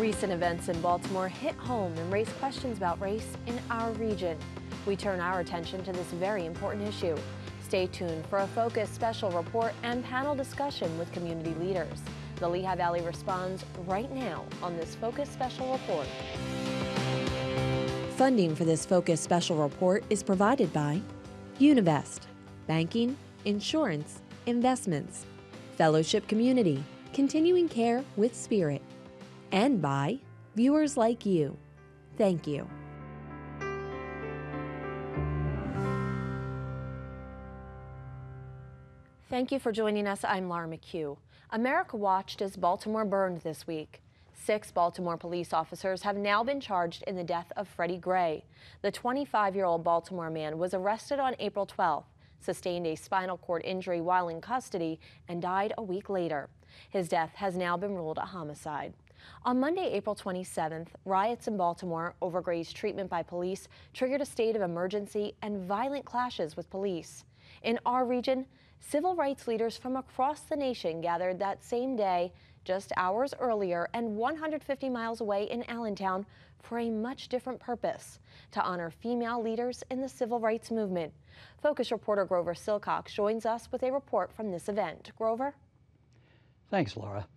Recent events in Baltimore hit home and raise questions about race in our region. We turn our attention to this very important issue. Stay tuned for a Focus special report and panel discussion with community leaders. The Lehigh Valley responds right now on this Focus special report. Funding for this Focus special report is provided by Univest, banking, insurance, investments, Fellowship Community, continuing care with spirit, and by viewers like you. Thank you. Thank you for joining us. I'm Laura McHugh. America watched as Baltimore burned this week. 6 Baltimore police officers have now been charged in the death of Freddie Gray. The 25-year-old Baltimore man was arrested on April 12th, sustained a spinal cord injury while in custody, and died a week later. His death has now been ruled a homicide. On Monday, April 27th, riots in Baltimore over Gray's treatment by police triggered a state of emergency and violent clashes with police. In our region, civil rights leaders from across the nation gathered that same day, just hours earlier and 150 miles away in Allentown, for a much different purpose: to honor female leaders in the civil rights movement. Focus reporter Grover Silcox joins us with a report from this event. Grover? Thanks, Laura.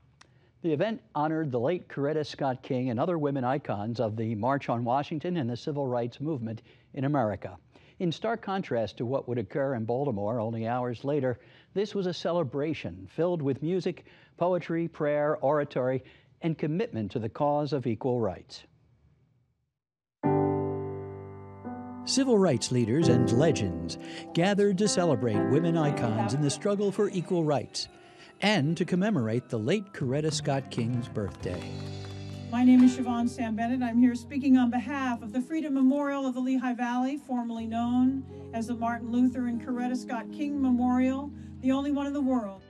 The event honored the late Coretta Scott King and other women icons of the March on Washington and the civil rights movement in America. In stark contrast to what would occur in Baltimore only hours later, this was a celebration filled with music, poetry, prayer, oratory, and commitment to the cause of equal rights. Civil rights leaders and legends gathered to celebrate women icons in the struggle for equal rights and to commemorate the late Coretta Scott King's birthday. My name is Siobhan Sam Bennett. I'm here speaking on behalf of the Freedom Memorial of the Lehigh Valley, formerly known as the Martin Luther and Coretta Scott King Memorial, the only one in the world.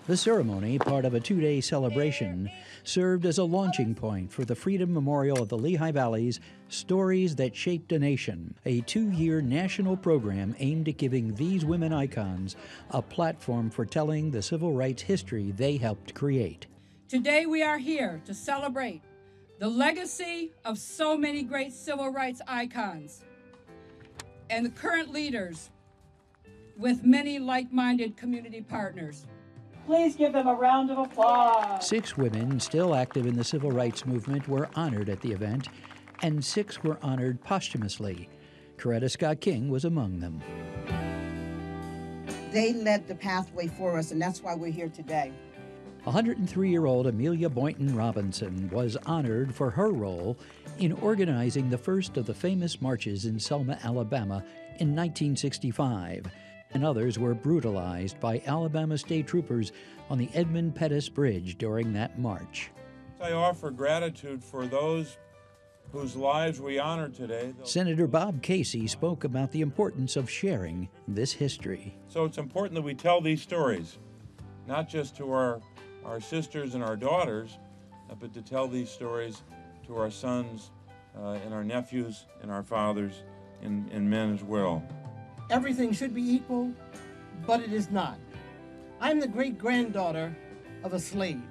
The ceremony, part of a 2-day celebration, served as a launching point for the Freedom Memorial of the Lehigh Valley's Stories That Shaped a Nation, a 2-year national program aimed at giving these women icons a platform for telling the civil rights history they helped create. Today we are here to celebrate the legacy of so many great civil rights icons and the current leaders with many like-minded community partners. Please give them a round of applause. 6 women still active in the civil rights movement were honored at the event, and 6 were honored posthumously. Coretta Scott King was among them. They led the pathway for us, and that's why we're here today. 103-year-old Amelia Boynton Robinson was honored for her role in organizing the first of the famous marches in Selma, Alabama in 1965. And others were brutalized by Alabama state troopers on the Edmund Pettus Bridge during that march. I offer gratitude for those whose lives we honor today. Senator Bob Casey spoke about the importance of sharing this history. So it's important that we tell these stories, not just to our sisters and our daughters, but to tell these stories to our sons and our nephews and our fathers and men as well. Everything should be equal, but it is not. I'm the great-granddaughter of a slave.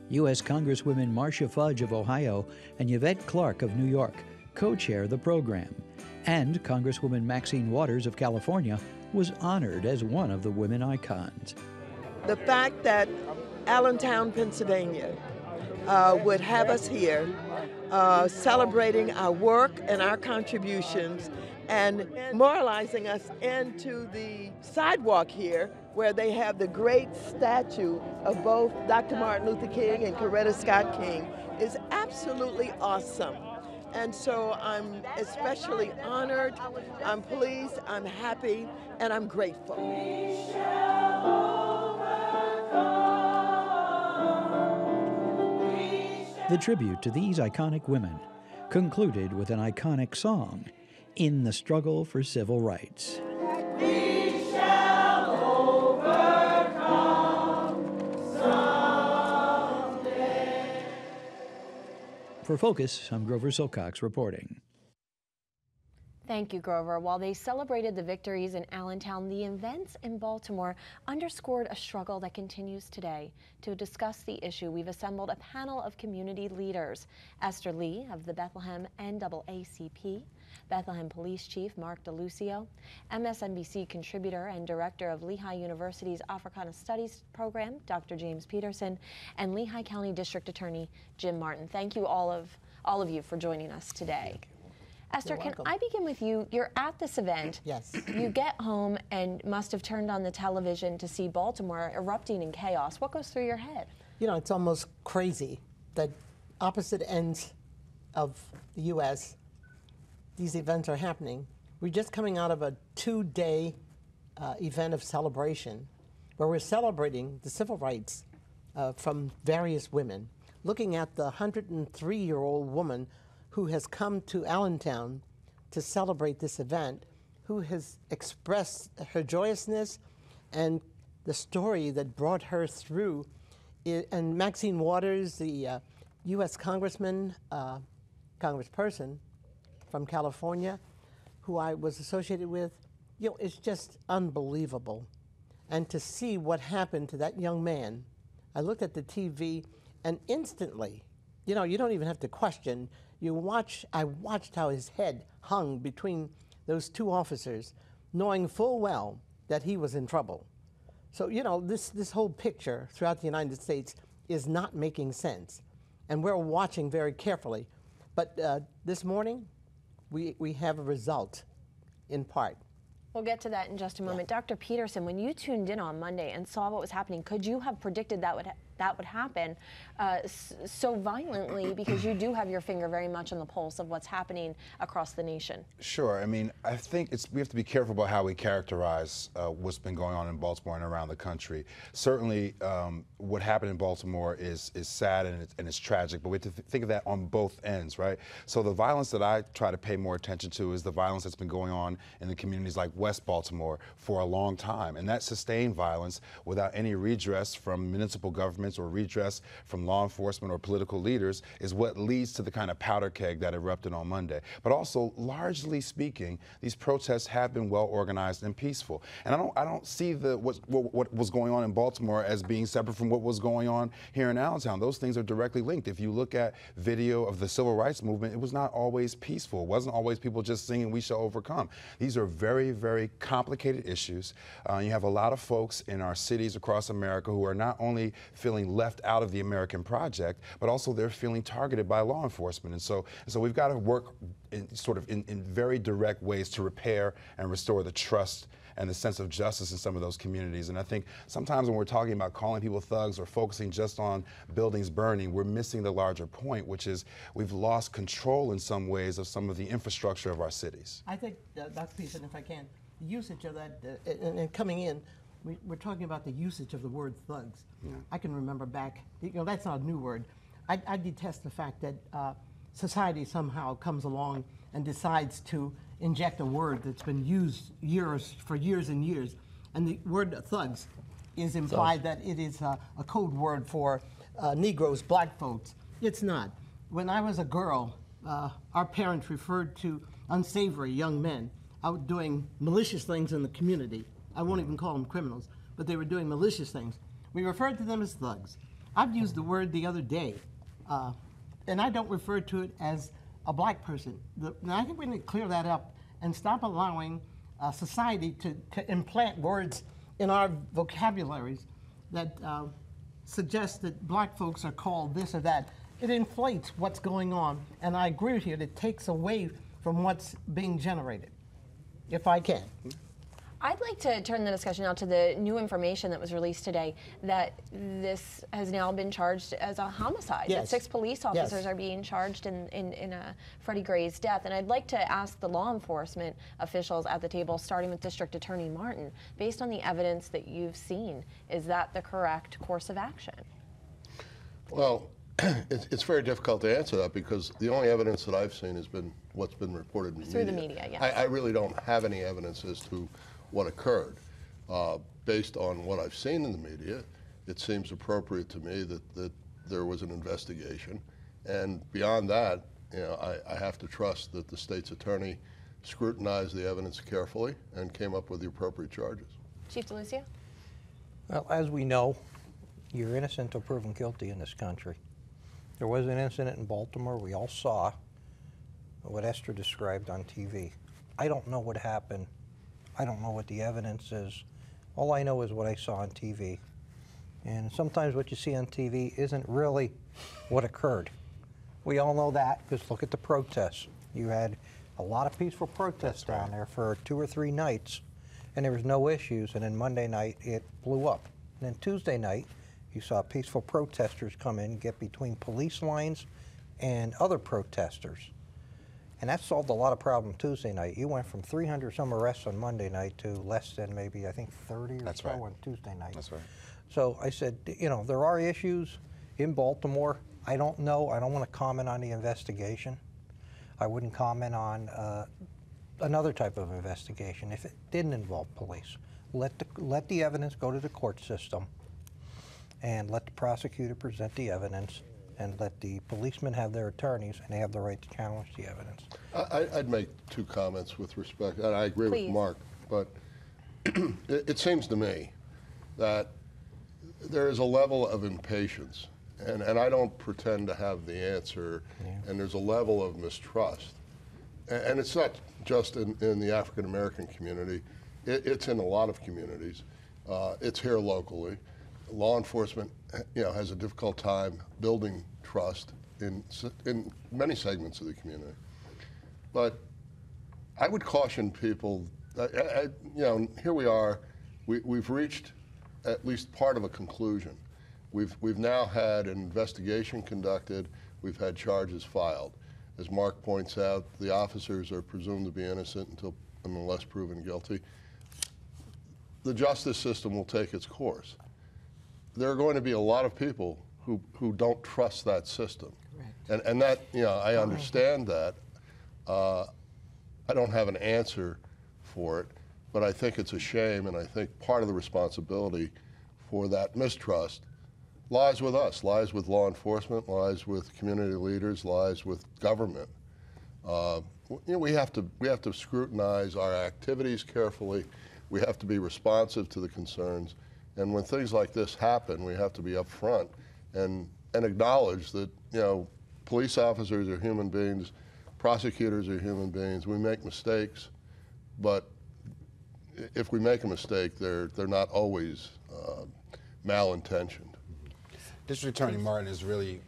U.S. Congresswomen Marcia Fudge of Ohio and Yvette Clarke of New York co-chair the program. And Congresswoman Maxine Waters of California was honored as one of the women icons. The fact that Allentown, Pennsylvania would have us here celebrating our work and our contributions and moralizing us into the sidewalk here where they have the great statue of both Dr. Martin Luther King and Coretta Scott King is absolutely awesome. And so I'm especially honored, I'm pleased, I'm happy, and I'm grateful. The tribute to these iconic women concluded with an iconic song, In the Struggle for Civil Rights. We shall overcome someday. For Focus, I'm Grover Silcox reporting. Thank you, Grover. While they celebrated the victories in Allentown, the events in Baltimore underscored a struggle that continues today. To discuss the issue, we've assembled a panel of community leaders. Esther Lee of the Bethlehem NAACP, Bethlehem Police Chief Mark DeLucio, MSNBC contributor and director of Lehigh University's Africana Studies program, Dr. James Peterson, and Lehigh County District Attorney Jim Martin. Thank you all of you for joining us today. Esther, can I begin with you? You're at this event. Yes. You get home and must have turned on the television to see Baltimore erupting in chaos. What goes through your head? You know, it's almost crazy that opposite ends of the U.S., these events are happening. We're just coming out of a 2-day event of celebration where we're celebrating the civil rights from various women, looking at the 103-year-old woman who has come to Allentown to celebrate this event, who has expressed her joyousness and the story that brought her through. And Maxine Waters, the U.S. congressperson from California, who I was associated with, you know, it's just unbelievable. And to see what happened to that young man, I looked at the TV and instantly, you know, you don't even have to question. I watched how his head hung between those two officers, knowing full well that he was in trouble. So, you know, this whole picture throughout the United States is not making sense. And we're watching very carefully. But this morning, we have a result, in part. We'll get to that in just a moment. Yeah. Dr. Peterson, when you tuned in on Monday and saw what was happening, could you have predicted that would happen so violently, because you do have your finger very much on the pulse of what's happening across the nation? Sure. I mean, I think we have to be careful about how we characterize what's been going on in Baltimore and around the country. Certainly, what happened in Baltimore is sad and it's tragic, but we have to think of that on both ends, right? So the violence that I try to pay more attention to is the violence that's been going on in the communities like West Baltimore for a long time, and that sustained violence without any redress from municipal governments or redress from law enforcement or political leaders is what leads to the kind of powder keg that erupted on Monday. But also, largely speaking, these protests have been well organized and peaceful. And I don't see what was going on in Baltimore as being separate from what was going on here in Allentown. Those things are directly linked. If you look at video of the civil rights movement, it was not always peaceful. It wasn't always people just singing "We Shall Overcome." These are very, very complicated issues. You have a lot of folks in our cities across America who are not only feeling left out of the American project, but also they're feeling targeted by law enforcement. And so we've got to work in very direct ways to repair and restore the trust and the sense of justice in some of those communities. And I think sometimes when we're talking about calling people thugs or focusing just on buildings burning, we're missing the larger point, which is we've lost control in some ways of some of the infrastructure of our cities. I think, Dr. Peterson, if I can, the usage of that, and coming in, we're talking about the usage of the word thugs. Yeah. I can remember back, you know, that's not a new word. I detest the fact that society somehow comes along and decides to inject a word that's been used for years and years. And the word thugs is implied that it is a code word for Negroes, black folks. It's not. When I was a girl, our parents referred to unsavory young men out doing malicious things in the community. I won't even call them criminals, but they were doing malicious things. We referred to them as thugs. I've used the word the other day, and I don't refer to it as a black person. And I think we need to clear that up and stop allowing society to implant words in our vocabularies that suggest that black folks are called this or that. It inflates what's going on, and I agree with you, it takes away from what's being generated, if I can. I'd like to turn the discussion now to the new information that was released today, that this has now been charged as a homicide. Yes. That 6 police officers are being charged in Freddie Gray's death. And I'd like to ask the law enforcement officials at the table, starting with District Attorney Martin, based on the evidence that you've seen, is that the correct course of action? Well, it's very difficult to answer that because the only evidence that I've seen has been what's been reported in the Through media. the media, yes. I really don't have any evidence as to what occurred. Based on what I've seen in the media, it seems appropriate to me that there was an investigation. And beyond that, you know, I have to trust that the state's attorney scrutinized the evidence carefully and came up with the appropriate charges. Chief DeLucia? Well, as we know, you're innocent until proven guilty in this country. There was an incident in Baltimore. We all saw what Esther described on TV. I don't know what happened. I don't know what the evidence is. All I know is what I saw on TV. And sometimes what you see on TV isn't really what occurred. We all know that because look at the protests. You had a lot of peaceful protests down there for 2 or 3 nights, and there was no issues. And then Monday night, it blew up. And then Tuesday night, you saw peaceful protesters come in, get between police lines and other protesters. And that solved a lot of problem Tuesday night. You went from 300 some arrests on Monday night to less than maybe, I think, 30 or so on Tuesday night. That's right. So I said, you know, there are issues in Baltimore. I don't know. I don't want to comment on the investigation. I wouldn't comment on another type of investigation if it didn't involve police. Let the evidence go to the court system and let the prosecutor present the evidence and let the policemen have their attorneys and they have the right to challenge the evidence. I'd make 2 comments with respect, and I agree Please. with Mark, but it seems to me that there is a level of impatience, and I don't pretend to have the answer, and there's a level of mistrust. And it's not just in the African American community, it's in a lot of communities. It's here locally. Law enforcement, you know, has a difficult time building trust in many segments of the community. But I would caution people, you know, here we are, we've reached at least part of a conclusion. We've now had an investigation conducted, we've had charges filed. As Mark points out, the officers are presumed to be innocent unless proven guilty. The justice system will take its course. There are going to be a lot of people who don't trust that system. And that, you know, I understand that. I don't have an answer for it, but I think it's a shame, and I think part of the responsibility for that mistrust lies with us, lies with law enforcement, lies with community leaders, lies with government. You know, we have to scrutinize our activities carefully. We have to be responsive to the concerns. And when things like this happen, we have to be upfront and acknowledge that, you know, police officers are human beings, prosecutors are human beings. We make mistakes, but if we make a mistake, they're not always malintentioned. District Attorney Martin is really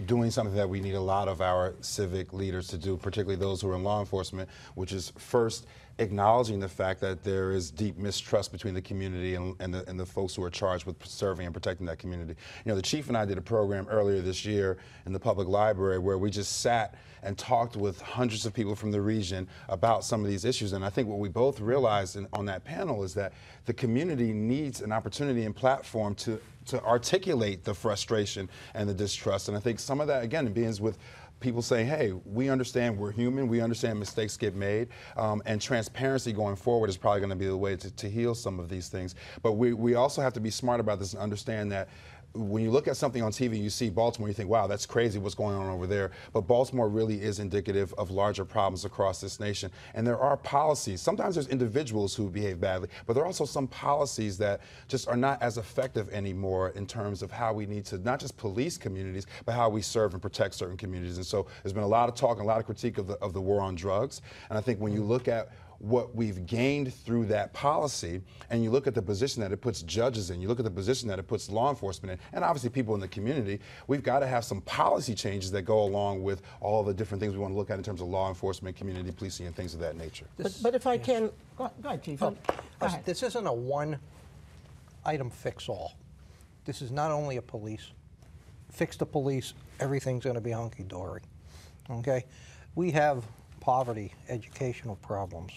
doing something that we need a lot of our civic leaders to do, particularly those who are in law enforcement, which is first acknowledging the fact that there is deep mistrust between the community and the folks who are charged with serving and protecting that community. You know, the chief and I did a program earlier this year in the public library where we just sat and talked with hundreds of people from the region about some of these issues. And I think what we both realized on that panel is that the community needs an opportunity and platform to articulate the frustration and the distrust. And I think some of that, again, begins with people saying, hey, we understand we're human, we understand mistakes get made, and transparency going forward is probably going to be the way to heal some of these things. But we also have to be smart about this and understand that when you look at something on TV, you see Baltimore, you think, wow, that's crazy what's going on over there. But Baltimore really is indicative of larger problems across this nation. And there are policies. Sometimes there's individuals who behave badly, but there are also some policies that just are not as effective anymore in terms of how we need to not just police communities, but how we serve and protect certain communities. And so there's been a lot of talk and a lot of critique of the war on drugs. And I think when you look at what we've gained through that policy, and you look at the position that it puts judges in, you look at the position that it puts law enforcement in, and obviously people in the community, we've got to have some policy changes that go along with all the different things we want to look at in terms of law enforcement, community policing, and things of that nature. But if I can, go ahead, Chief. Go ahead. This isn't a one-item fix-all. This is not only a police. Fix the police, everything's going to be hunky-dory, okay? We have poverty, educational problems.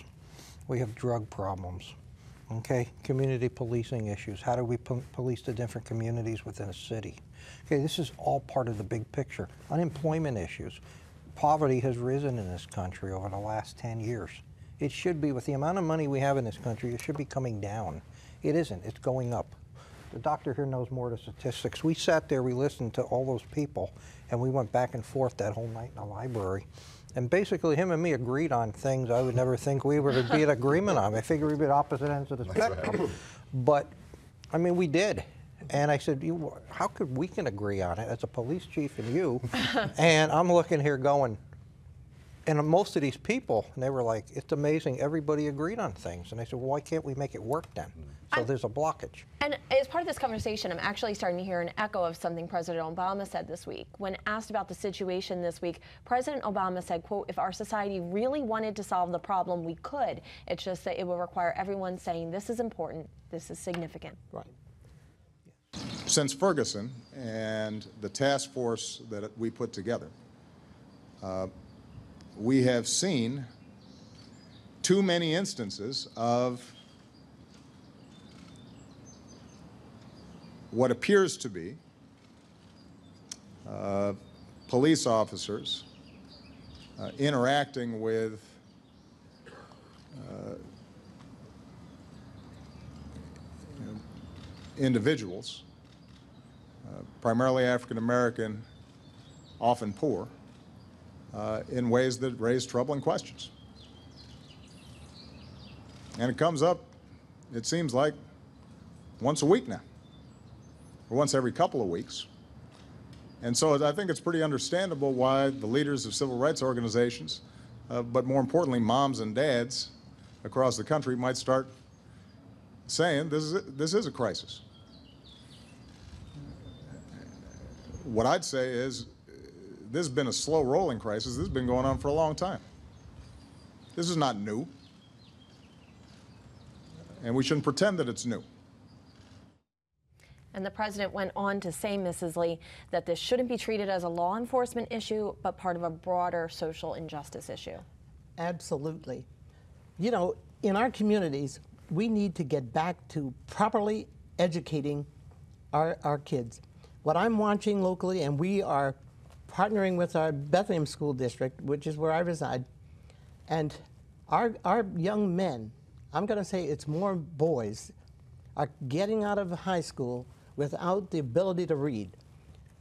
We have drug problems, okay? Community policing issues. How do we police the different communities within a city? Okay, this is all part of the big picture. Unemployment issues. Poverty has risen in this country over the last 10 years. It should be, with the amount of money we have in this country, it should be coming down. It isn't, it's going up. The doctor here knows more of the statistics. We sat there, we listened to all those people, and we went back and forth that whole night in the library. And basically, him and me agreed on things I would never think we would be in agreement on. I figured we'd be at opposite ends of the spectrum. But, I mean, we did. And I said, how could we can agree on it as a police chief and you? And I'm looking here going, and most of these people, and they were like, it's amazing, everybody agreed on things. And I said, well, why can't we make it work then? So there's a blockage. And as part of this conversation, I'm actually starting to hear an echo of something President Obama said this week. When asked about the situation this week, President Obama said, quote, if our society really wanted to solve the problem, we could. It's just that it would require everyone saying, this is important, this is significant. Right. Since Ferguson and the task force that we put together, we have seen too many instances of what appears to be police officers interacting with individuals, primarily African American, often poor, in ways that raise troubling questions. And it comes up, it seems like, once a week now, or once every couple of weeks. And so I think it's pretty understandable why the leaders of civil rights organizations, but more importantly, moms and dads across the country might start saying this is a crisis. What I'd say is this has been a slow rolling crisis. This has been going on for a long time. This is not new. And we shouldn't pretend that it's new. And the president went on to say, Mrs. Lee, that this shouldn't be treated as a law enforcement issue, but part of a broader social injustice issue. Absolutely. You know, in our communities, we need to get back to properly educating our kids. What I'm watching locally, and we are partnering with our Bethlehem School District, which is where I reside, and our young men, I'm going to say it's more boys, are getting out of high school without the ability to read.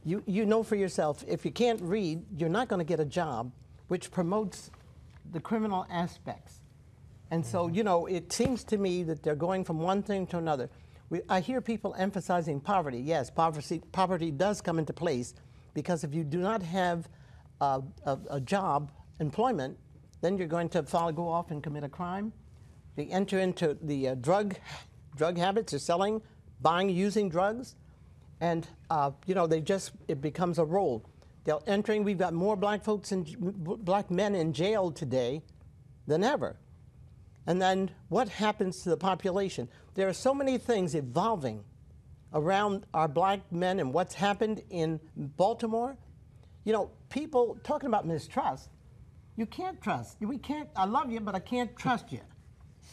You know for yourself, if you can't read, you're not going to get a job, which promotes the criminal aspects. And so, you know, it seems to me that they're going from one thing to another. I hear people emphasizing poverty. Yes, poverty does come into place, because if you do not have a job, employment, then you're going to go off and commit a crime. They enter into the drug habits of selling, buying, using drugs, and you know, it becomes a role. We've got more black men in jail today than ever. And then what happens to the population? There are so many things evolving around our black men and what's happened in Baltimore. You know, people talking about mistrust. You can't trust. I love you, but I can't trust you.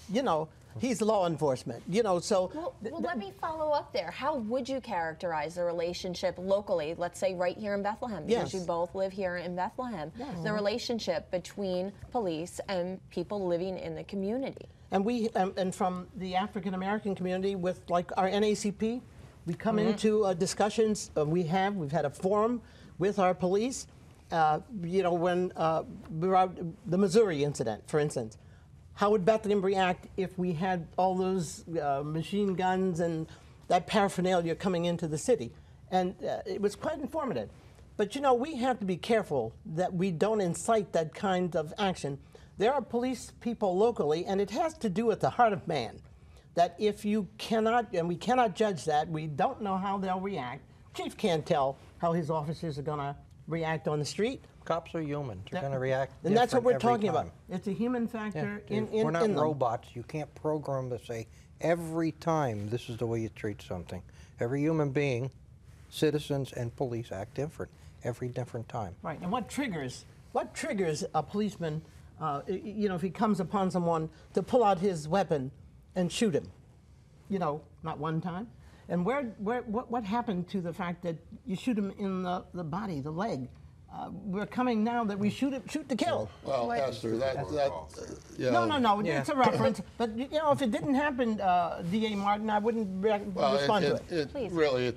You know, he's law enforcement, you know, so. Well, let me follow up there. How would you characterize the relationship locally, let's say right here in Bethlehem, because you both live here in Bethlehem, the relationship between police and people living in the community? And and from the African American community with like our NACP, we come into discussions, we've had a forum with our police, you know, when the Missouri incident, for instance. How would Bethlehem react if we had all those machine guns and that paraphernalia coming into the city? And it was quite informative. But you know, we have to be careful that we don't incite that kind of action. There are police people locally, and it has to do with the heart of man, that if you cannot, and we cannot judge that, we don't know how they'll react. Chief can't tell how his officers are going to react on the street. Cops are human. They're going to react and that's what we're talking time. about. It's a human factor in We're not them. robots. You can't program to say every time this is the way you treat something. Every human being, citizens and police act different every different time. Right. And what triggers a policeman, you know, if he comes upon someone, to pull out his weapon and shoot him? You know, not one time. And what happened to the fact that you shoot him in the body, the leg? We're coming now that we shoot to kill. Well, Esther, yeah. No, it's a reference. But, you know, if it didn't happen, D.A. Martin, I wouldn't respond to it. Really,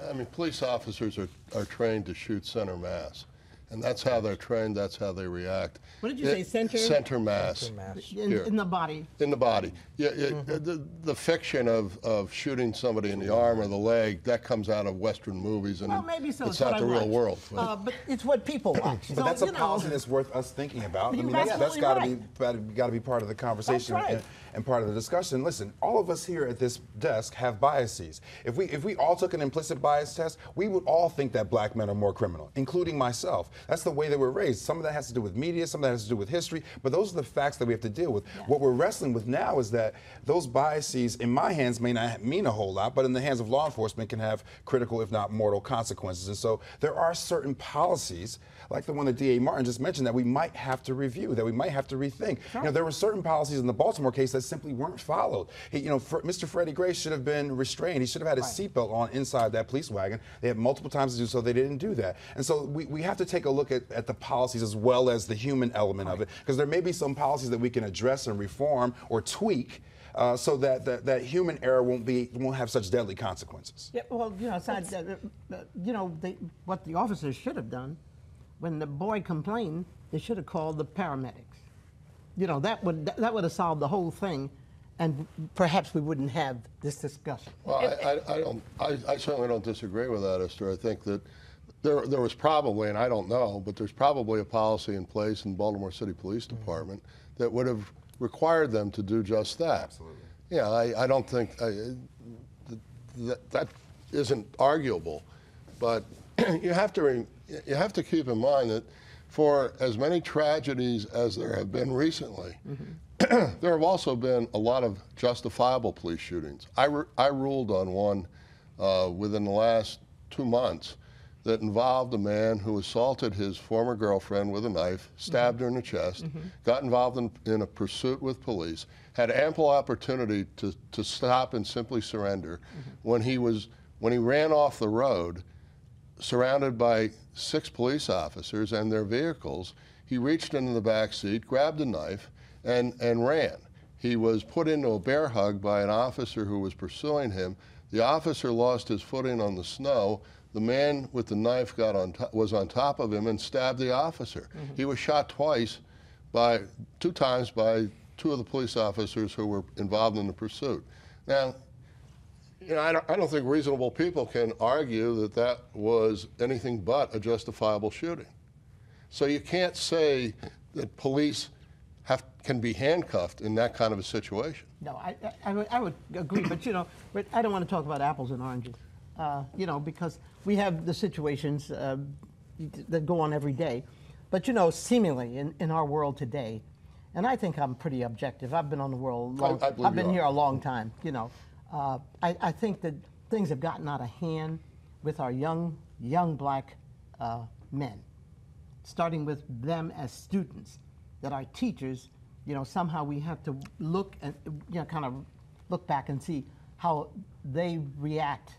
I mean, police officers are trained to shoot center mass. And that's how they're trained, that's how they react. What did you say, center? Center mass. Center mass. In the body. In the body. Yeah, the fiction of shooting somebody in the arm or the leg, that comes out of Western movies, and Well, maybe so. it's what not the I real watch. world. But it's what people watch. But that's a policy that's worth us thinking about. I You're mean, that's absolutely got to be part of the conversation That's right. and part of the discussion. Listen, all of us here at this desk have biases. If we all took an implicit bias test, we would all think that black men are more criminal, including myself. That's the way that we're raised. Some of that has to do with media, some of that has to do with history, but those are the facts that we have to deal with. Yeah. What we're wrestling with now is that those biases, in my hands, may not mean a whole lot, but in the hands of law enforcement can have critical, if not mortal, consequences. And so there are certain policies, like the one that D.A. Martin just mentioned, that we might have to review, that we might have to rethink. Sure. You know, there were certain policies in the Baltimore case that simply weren't followed. Mr. Freddie Gray should have been restrained. He should have had his seatbelt on inside that police wagon. They had multiple times to do so. They didn't do that. And so we have to take a look at the policies as well as the human element of it, because there may be some policies that we can address and reform or tweak so that that human error won't have such deadly consequences. Yeah, well, what the officers should have done when the boy complained, they should have called the paramedics. That would have solved the whole thing, and perhaps we wouldn't have this discussion. Well, I certainly don't disagree with that, Esther. I think that there was probably, and I don't know, but there's probably a policy in place in Baltimore City Police Department that would have required them to do just that. Absolutely. Yeah, I don't think that isn't arguable, but you have to keep in mind that for as many tragedies as there have been recently, there have also been a lot of justifiable police shootings. I ruled on one within the last 2 months that involved a man who assaulted his former girlfriend with a knife, stabbed her in the chest, got involved in a pursuit with police, had ample opportunity to stop and simply surrender. When he ran off the road, surrounded by 6 police officers and their vehicles, he reached into the back seat, grabbed a knife, and ran. He was put into a bear hug by an officer who was pursuing him. The officer lost his footing on the snow. The man with the knife was on top of him and stabbed the officer. He was shot two times by 2 of the police officers who were involved in the pursuit. Now, I don't think reasonable people can argue that was anything but a justifiable shooting. So you can't say that police can be handcuffed in that kind of a situation. No, I would agree, but I don't want to talk about apples and oranges, because we have the situations that go on every day. But seemingly in our world today, and I think I'm pretty objective. I've been on the world long. I've been here a long time. I think that things have gotten out of hand with our young black men, starting with them as students, that our teachers, somehow we have to look and kind of look back and see how they react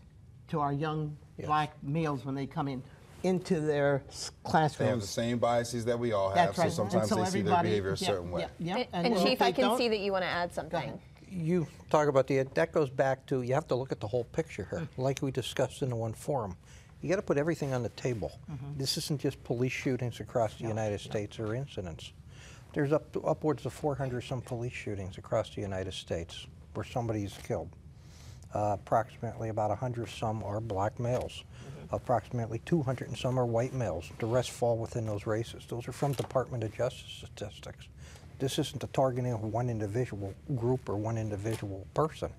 to our young black males when they come into their classrooms. They have the same biases that we all have, That's right. so sometimes so they see their behavior a certain way. And Chief, I can see that you want to add something. You talk about that goes back to, you have to look at the whole picture here, like we discussed in the one forum. You got to put everything on the table. This isn't just police shootings across the United States or incidents. There's upwards of 400 some police shootings across the United States where somebody's killed. Approximately about 100 some are black males. Approximately 200 and some are white males. The rest fall within those races. Those are from Department of Justice statistics. This isn't the targeting of one individual group or one individual person.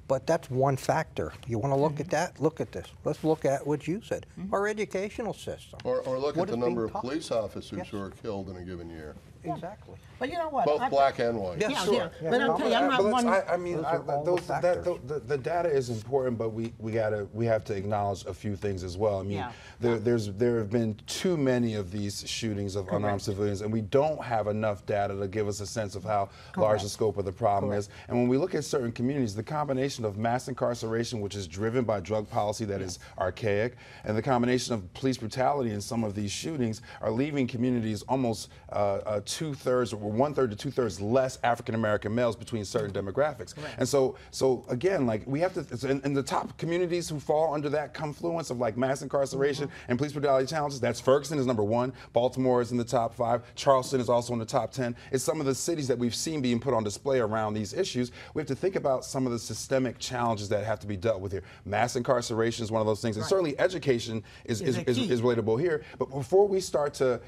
But that's one factor. You want to look at that? Look at this. Let's look at what you said, our educational system. Or look at the number of police officers who are killed in a given year. Exactly. But you know what? Both black and white. Yes, sure. But I'll tell you, I'm not one. The data is important, but we have to acknowledge a few things as well. I mean, there have been too many of these shootings of unarmed civilians, and we don't have enough data to give us a sense of how large the scope of the problem is. And when we look at certain communities, the combination of mass incarceration, which is driven by drug policy that is archaic, and the combination of police brutality in some of these shootings are leaving communities almost 2/3 or 1/3 to 2/3 less African American males between certain demographics. Right. And so again, like we have to, and the top communities who fall under that confluence of like mass incarceration and police brutality challenges, that's Ferguson is number 1, Baltimore is in the top 5, Charleston is also in the top 10. It's some of the cities that we've seen being put on display around these issues. We have to think about some of the systemic challenges that have to be dealt with here. Mass incarceration is one of those things, and certainly education is relatable here. But before we start to,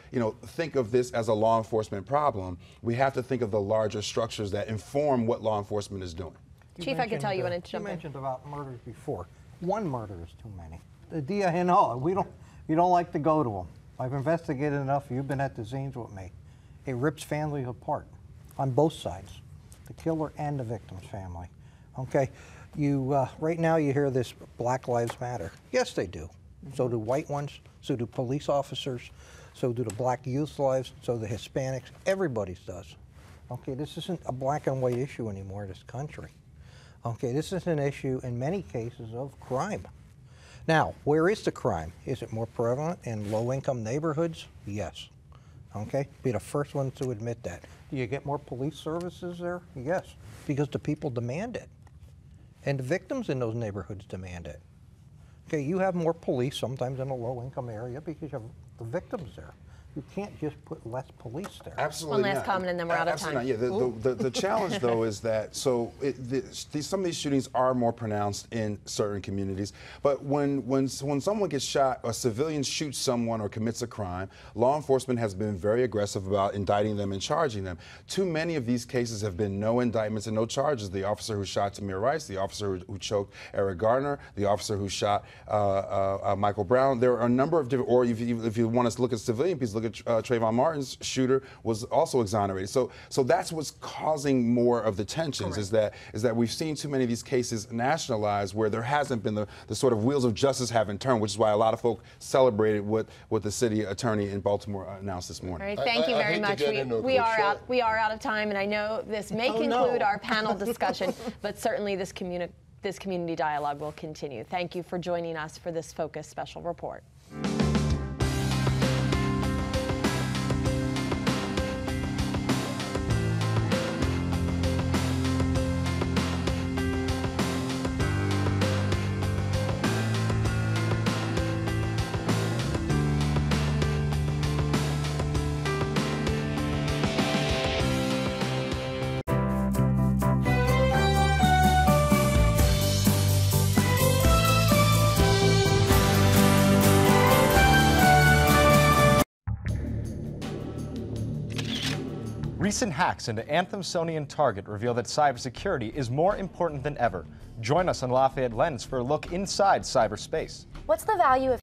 think of this as a law enforcement problem, we have to think of the larger structures that inform what law enforcement is doing. Chief, I can tell you when it's jumping. You mentioned about murders before. One murder is too many. The DINO, we don't like to go to them. I've investigated enough. You've been at the scenes with me. It rips families apart on both sides, the killer and the victim's family. Okay, right now you hear this Black Lives Matter. Yes, they do. So do white ones, so do police officers, so do the black youth's lives, so the Hispanics, everybody's does. Okay, this isn't a black and white issue anymore in this country. Okay, this is an issue in many cases of crime. Now, where is the crime? Is it more prevalent in low-income neighborhoods? Yes. Okay, be the first one to admit that. Do you get more police services there? Yes, because the people demand it. And the victims in those neighborhoods demand it. Okay, you have more police sometimes in a low-income area because you have the victims there. You can't just put less police there. Absolutely One last comment and then we're out of time. Yeah, the challenge though is that, some of these shootings are more pronounced in certain communities, but when someone gets shot, a civilian shoots someone or commits a crime, law enforcement has been very aggressive about indicting them and charging them. Too many of these cases have been no indictments and no charges. The officer who shot Tamir Rice, the officer who choked Eric Garner, the officer who shot Michael Brown. There are a number of different, or if you want us to look at civilian pieces, look at Trayvon Martin's shooter was also exonerated. So that's what's causing more of the tensions. Is that we've seen too many of these cases nationalized where there hasn't been the sort of wheels of justice haven't turned, which is why a lot of folk celebrated what the city attorney in Baltimore announced this morning. All right, thank you very much. We are out of time, and I know this may conclude our panel discussion, but certainly this community dialogue will continue. Thank you for joining us for this Focus Special Report. Recent hacks into Anthem, Sony, and Target reveal that cybersecurity is more important than ever. Join us on Lafayette Lens for a look inside cyberspace. What's the value of